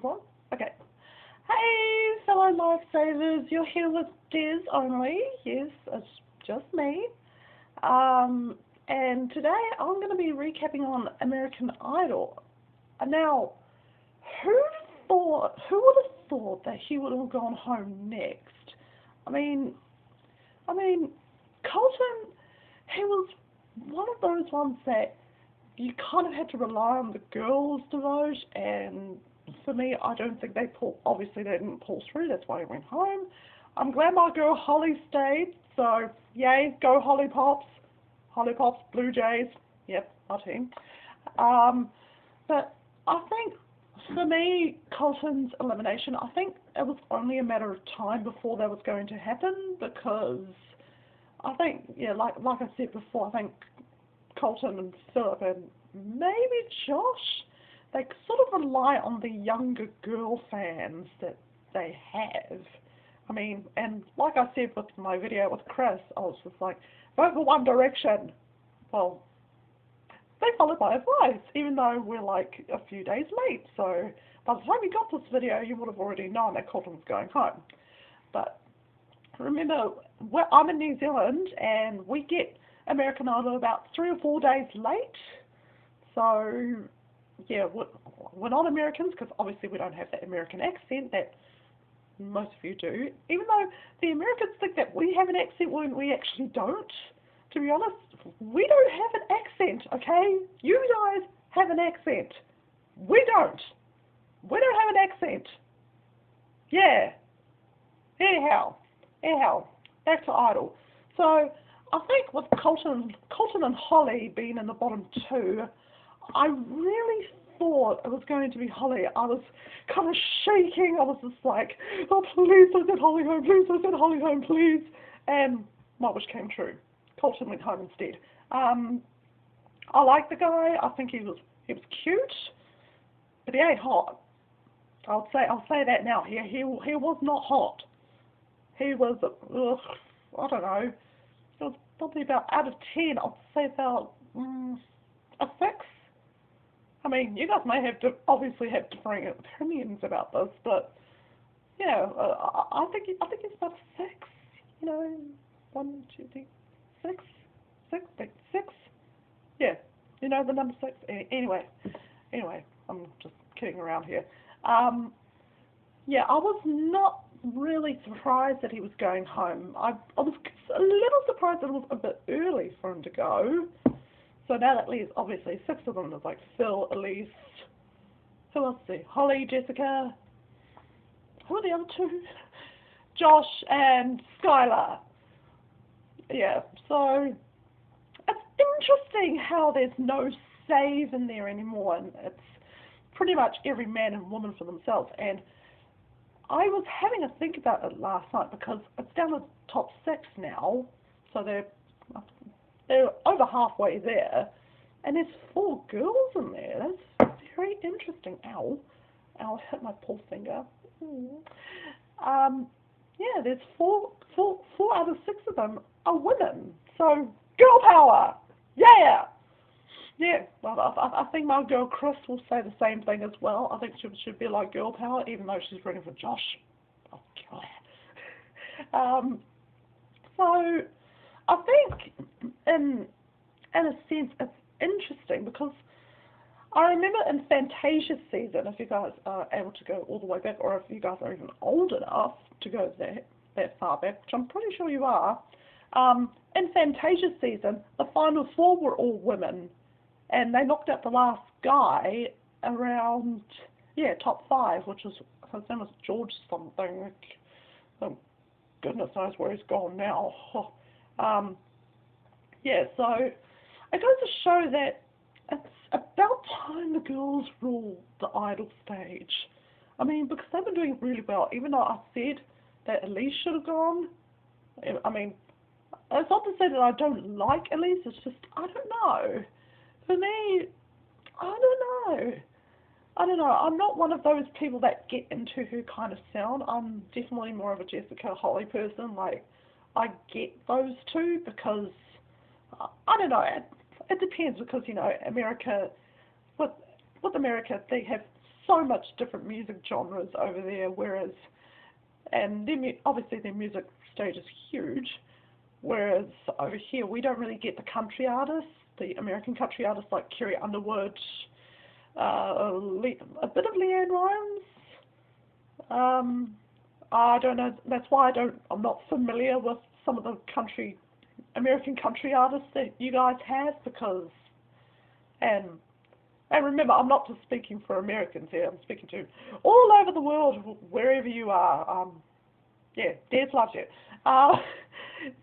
on? Okay. Hey, fellow lifesavers, you're here with Des only. Yes, it's just me. And today I'm going to be recapping on American Idol. Now, who would have thought that he would have gone home next? I mean, Colton, he was one of those ones that you kind of had to rely on the girls to vote, and for me, I don't think obviously they didn't pull through, that's why he went home. I'm glad my girl Holly stayed, so yay, go Holly Pops. Holly Pops, Blue Jays, yep, our team. But I think, for me, Colton's elimination, I think it was only a matter of time before that was going to happen, because I think, yeah, like I said before, I think Colton and Philip and maybe Josh, they sort of rely on the younger girl fans that they have. I mean, and like I said with my video with Chris, I was just like, vote for One Direction. Well, they followed my advice, even though we're like a few days late. So by the time you got this video, you would have already known that Colton was going home. But remember, I'm in New Zealand, and we get American Idol about 3 or 4 days late. So, yeah, we're not Americans, because obviously we don't have that American accent that most of you do. Even though the Americans think that we have an accent when we actually don't. To be honest, we don't have an accent, okay? You guys have an accent. We don't. We don't have an accent. Yeah. Anyhow, back to Idol. So, I think with Colton and Holly being in the bottom two, I really thought it was going to be Holly. I was kind of shaking. I was just like, oh, please don't send Holly home, please don't send Holly home, please. And my wish came true. Colton went home instead. I like the guy. I think he was cute, but he ain't hot. I'll say that now. He was not hot. He was, I don't know. It was probably about, out of 10, I'd say about a 6. I mean, you guys may obviously have differing opinions about this, but yeah, I think he's about a 6. You know, 1, 2, 3, 6, 6. Yeah, you know the number 6. Anyway, I'm just kidding around here. Yeah, I was not really surprised that he was going home. I was a little surprised that it was a bit early for him to go. So now that leaves obviously 6 of them. There's like Phil, Elise, who else is there? Holly, Jessica, who are the other 2? Josh and Skylar. Yeah, so it's interesting how there's no save in there anymore, and it's pretty much every man and woman for themselves. And I was having a think about it last night, because it's down to top 6 now, so they're over halfway there, and there's 4 girls in there. That's very interesting. Ow, hit my poor finger. Yeah, there's 4 out of 6 of them are women. So girl power, yeah. Well, I think my girl Chris will say the same thing as well. I think she should be like girl power, even though she's running for Josh. Oh God. So I think in a sense it's interesting, because I remember in Fantasia's season, if you guys are able to go all the way back, or if you guys are even old enough to go that far back, which I'm pretty sure you are, in Fantasia's season, the final 4 were all women, and they knocked out the last guy around, top 5, which was, his name was George something. Oh, goodness knows where he's gone now. Yeah, so it goes to show that it's about time the girls rule the Idol stage. I mean, because they've been doing really well, even though I said that Elise should have gone. I mean, it's not to say that I don't like Elise, it's just, I don't know. For me, I don't know. I'm not one of those people that get into her kind of sound. I'm definitely more of a Jessica Holly person. Like, I get those 2 because, I don't know, it depends, because, you know, America, with America, they have so much different music genres over there, whereas, and obviously their music stage is huge, whereas over here we don't really get the country artists, the American country artists like Carrie Underwood, a bit of Leanne Rimes. I don't know. That's why I'm not familiar with some of the American country artists that you guys have, because, and remember, I'm not just speaking for Americans here. I'm speaking to all over the world, wherever you are. Yeah, Des loves you.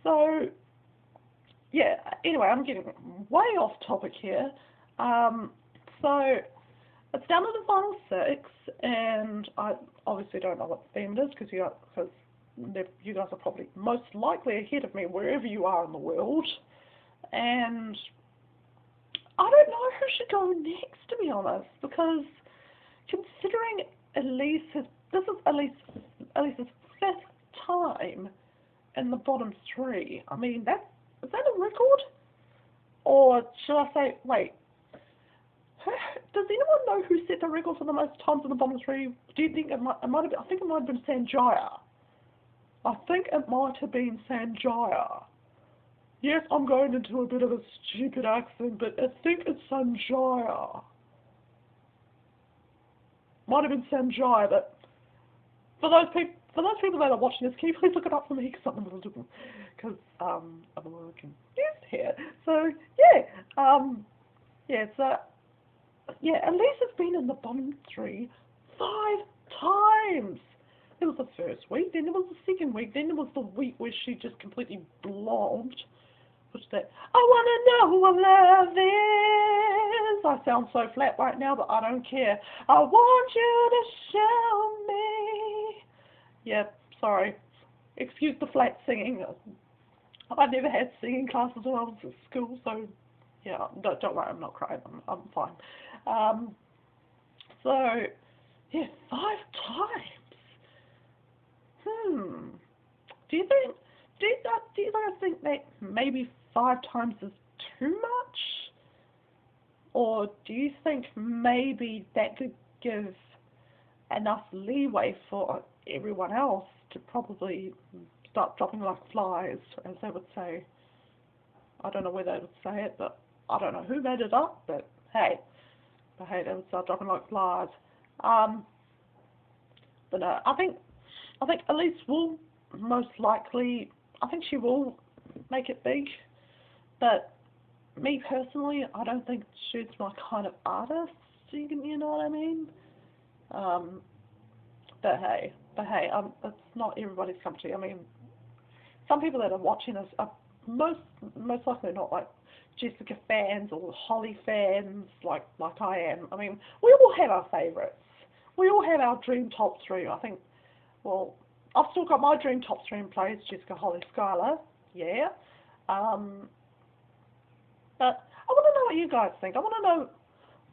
So, yeah. Anyway, I'm getting way off topic here. So it's down to the final 6, and I obviously don't know what the theme is, because you guys are probably most likely ahead of me wherever you are in the world, and I don't know who should go next, to be honest, because considering this is Elise's 5th time in the bottom 3. I mean, is that a record? Or should I say, wait, does anyone know who set the record for the most times in the bottom 3? Do you think it might have been, I think it might have been Sanjaya. I think it might have been Sanjaya. Yes, I'm going into a bit of a stupid accent, but I think it's Sanjaya. Might have been Sanjaya, but for those people that are watching this, can you please look it up for me, because I'm a little confused here. So Elise has been in the bottom 3 5 times. It was the first week, then it was the second week, then it was the week where she just completely blobbed. What's that? I wanna know what love is. I sound so flat right now, but I don't care. I want you to show me. Yeah, sorry. Excuse the flat singing. I never had singing classes when I was at school, so yeah, don't worry, I'm not crying. I'm fine. So yeah, 5 times. Do you guys think that maybe 5 times is too much? Or do you think maybe that could give enough leeway for everyone else to probably start dropping like flies, as they would say? I don't know where they would say it, but I don't know who made it up, but hey, they would start dropping like flies. But no, I think Elise will most likely, I think she will make it big, but me personally, I don't think she's my kind of artist, you know what I mean? But hey, it's not everybody's cup of tea. I mean, some people that are watching us are most likely not like Jessica fans or Holly fans like I am. I mean, we all have our favourites. We all have our dream top 3. I think, well, I've still got my dream top 3 in place, Jessica, Holly, Skylar, yeah. But I want to know what you guys think. I want to know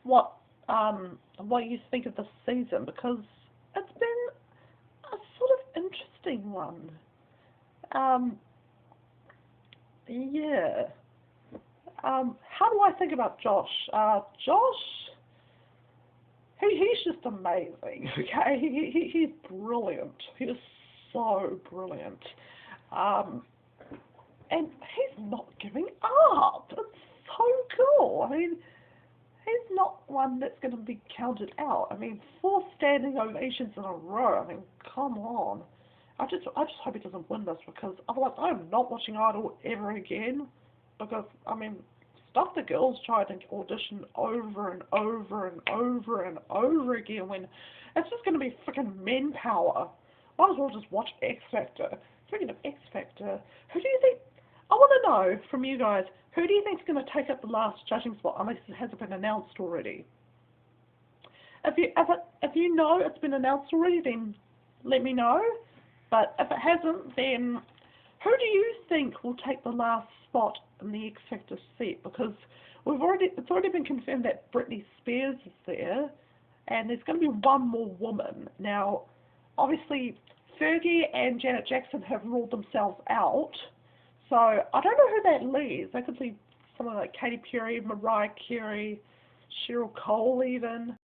what you think of this season, because it's been a sort of interesting one. Yeah. How do I think about Josh? Josh, he's just amazing, okay? He's brilliant. He is so brilliant. And he's not giving up. It's so cool. I mean, he's not one that's going to be counted out. I mean, 4 standing ovations in a row. I mean, come on. I just hope he doesn't win this, because otherwise I'm not watching Idol ever again. Because, I mean, stuff the girls try to audition over and over and over and over again, when it's just going to be freaking men power. Might as well just watch X Factor. Speaking of X Factor, who do you think, I want to know from you guys, who do you think is going to take up the last judging spot, unless it hasn't been announced already? If you know it's been announced already, then let me know. But if it hasn't, then who do you think will take the last spot in the X Factor set? Because it's already been confirmed that Britney Spears is there, and there's going to be one more woman. Now, obviously, Fergie and Janet Jackson have ruled themselves out, so I don't know who that leaves. That could be someone like Katy Perry, Mariah Carey, Cheryl Cole even.